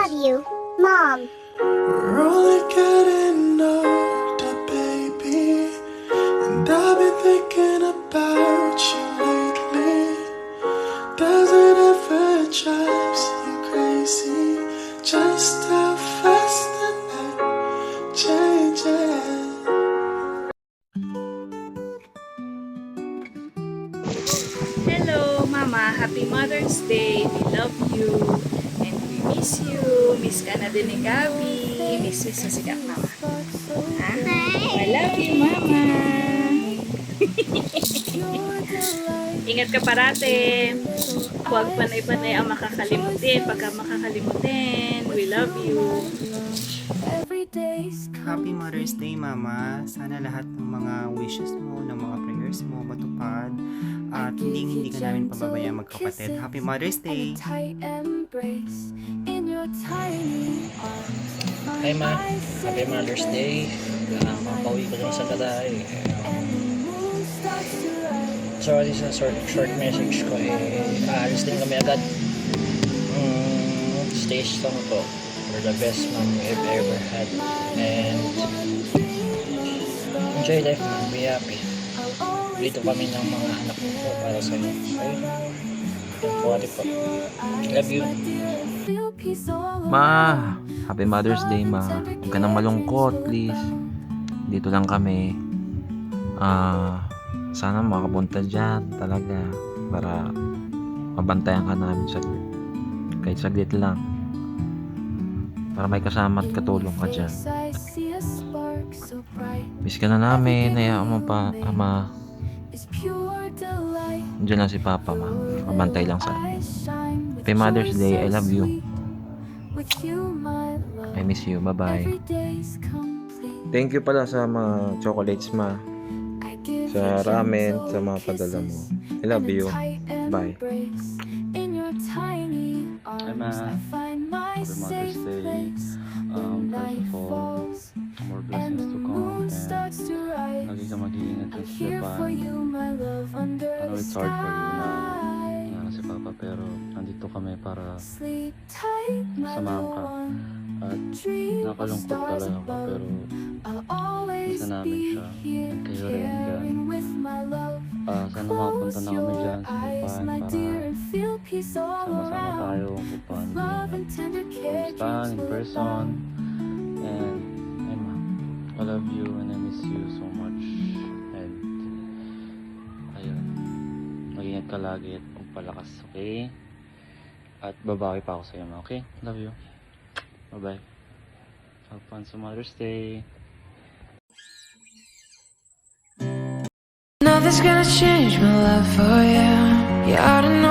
love you, Mom. We're only getting older, baby, and I've been thinking about you lately. Does it ever drive you crazy just how fast the night changes? Hello, Mama. Happy Mother's Day. We love you. And we miss you. Miss ka na din ni Gabi. Miss mo si Mama. Ha? I love you, Mama. Ingat ka parate. Huwag panay-panay ang makakalimutin. Pagka makakalimutin, we love you. Happy Mother's Day, Mama. Sana lahat ng mga wishes mo, ng mga prayers mo matupad. At hindi ka namin pababayaan magkapatid. Happy Mother's Day! Hi Ma, Happy Mother's Day. Pauwi ko lang sa Gaday. Sorry sa short message ko aalis din kami agad. Stay strong po. You're the best mom we've ever had. And enjoy life, ma'am. Be happy. Dito kami ng mga anak ko po para sa inyo. Ayun. Yan po. Love you. Ma, happy Mother's Day, ma. Huwag ka nang malungkot, please. Dito lang kami. Sana makapunta dyan talaga para mabantayan ka namin saglit. Kahit saglit lang. Para may kasama at katulong ka dyan. Miss ka na namin. Hayaan mo pa, Ama. Diyan lang si Papa, ma. Mabantay lang sa amin. Happy Mother's Day. I love you. I miss you. Bye-bye. Thank you pala sa mga chocolates, ma. Sa ramen, sa mga padala mo. I love you. Bye. Hi Ma, Happy Mother's Day. First of all, more blessings to come and lagi ka mag-iingat sa Japan. I know it's hard for you na si Papa, pero nandito kami para samahan ka. At nakalungkot talaga ako, pero isa namin siya. And kayo rin dyan. Sana makapunta na kami dyan sa Japan para sama-sama tayo pupuntahan in person. And ma, I love you and I miss you so much. And ayun, mag-ingat ka lagi at magpalakas, okay? At babawi pa ako sa'yo, ma, okay? Love you. Bye-bye. Have fun sa Mother's Day. Nothing's gonna change my life for you. You ought to know.